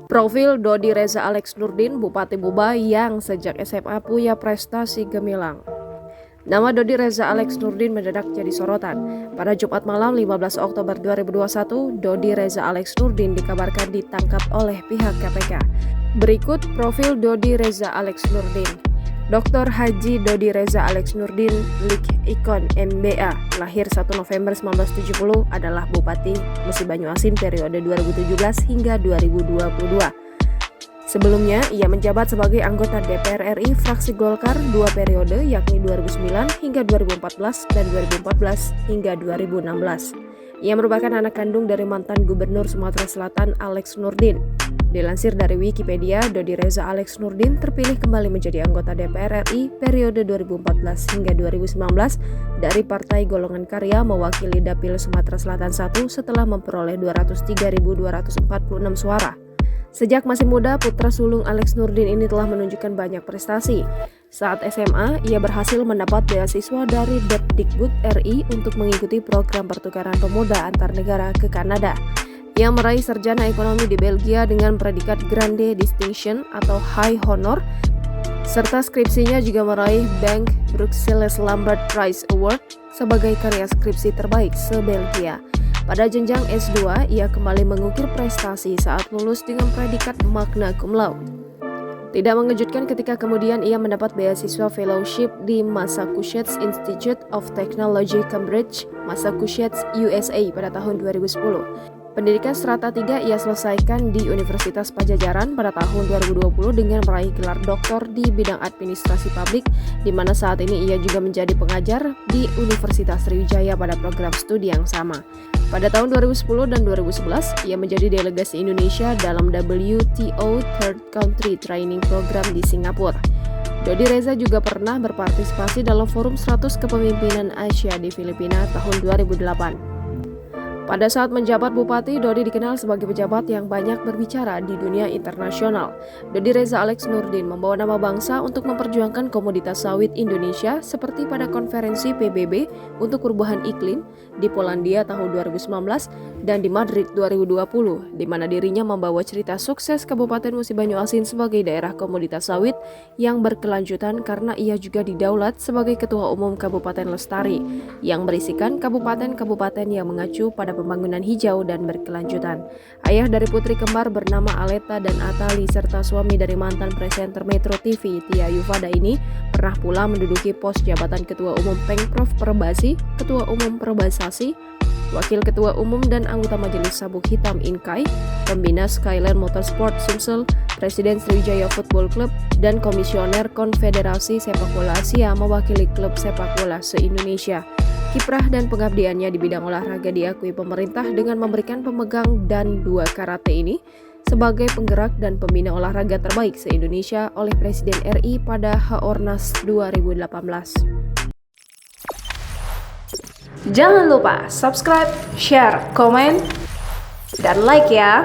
Profil Dodi Reza Alex Nurdin, Bupati Buba yang sejak SMA punya prestasi gemilang. Nama Dodi Reza Alex Nurdin mendadak jadi sorotan. Pada Jumat malam 15 Oktober 2021, Dodi Reza Alex Nurdin dikabarkan ditangkap oleh pihak KPK. Berikut profil Dodi Reza Alex Nurdin. Dr. Haji Dodi Reza Alex Nurdin, Lik Ikon MBA, lahir 1 November 1970, adalah Bupati Musi Banyuasin periode 2017 hingga 2022. Sebelumnya, ia menjabat sebagai anggota DPR RI fraksi Golkar 2 periode, yakni 2009 hingga 2014 dan 2014 hingga 2016. Ia merupakan anak kandung dari mantan Gubernur Sumatera Selatan Alex Nurdin. Dilansir dari Wikipedia, Dodi Reza Alex Nurdin terpilih kembali menjadi anggota DPR RI periode 2014 hingga 2019 dari Partai Golongan Karya mewakili Dapil Sumatera Selatan 1 setelah memperoleh 203.246 suara. Sejak masih muda, putra sulung Alex Nurdin ini telah menunjukkan banyak prestasi. Saat SMA, ia berhasil mendapat beasiswa dari Depdikbud RI untuk mengikuti program pertukaran pemuda antar negara ke Kanada. Ia meraih sarjana ekonomi di Belgia dengan predikat Grande Distinction atau High Honor, serta skripsinya juga meraih Bank Bruxelles Lambert Prize Award sebagai karya skripsi terbaik se-Belgia. Pada jenjang S2, ia kembali mengukir prestasi saat lulus dengan predikat magna cum laude. Tidak mengejutkan ketika kemudian ia mendapat beasiswa fellowship di Massachusetts Institute of Technology Cambridge, Massachusetts, USA pada tahun 2010. Pendidikan strata 3 ia selesaikan di Universitas Pajajaran pada tahun 2020 dengan meraih gelar doktor di bidang administrasi publik, di mana saat ini ia juga menjadi pengajar di Universitas Sriwijaya pada program studi yang sama. Pada tahun 2010 dan 2011, ia menjadi delegasi Indonesia dalam WTO Third Country Training Program di Singapura. Dodi Reza juga pernah berpartisipasi dalam Forum 100 Kepemimpinan Asia di Filipina tahun 2008. Pada saat menjabat bupati, Dodi dikenal sebagai pejabat yang banyak berbicara di dunia internasional. Dodi Reza Alex Nurdin membawa nama bangsa untuk memperjuangkan komoditas sawit Indonesia seperti pada konferensi PBB untuk perubahan iklim di Polandia tahun 2019 dan di Madrid 2020, di mana dirinya membawa cerita sukses Kabupaten Musi Banyuasin sebagai daerah komoditas sawit yang berkelanjutan karena ia juga didaulat sebagai Ketua Umum Kabupaten Lestari yang berisikan kabupaten-kabupaten yang mengacu pada pembangunan hijau dan berkelanjutan. Ayah dari putri kembar bernama Aleta dan Atali serta suami dari mantan presenter Metro TV Tia Yufada ini pernah pula menduduki pos jabatan Ketua Umum Pengprov Perbasi, Ketua Umum Perbasasi, Wakil Ketua Umum dan anggota Majelis Sabuk Hitam Inkai, Pembina Skyline Motorsport Sumsel, Presiden Sriwijaya Football Club, dan Komisioner Konfederasi Sepak Bola Asia mewakili klub sepak bola se-Indonesia. Kiprah dan pengabdiannya di bidang olahraga diakui pemerintah dengan memberikan pemegang dan 2 karate ini sebagai penggerak dan pembina olahraga terbaik se-Indonesia oleh Presiden RI pada Haornas 2018. Jangan lupa subscribe, share, komen, dan like ya!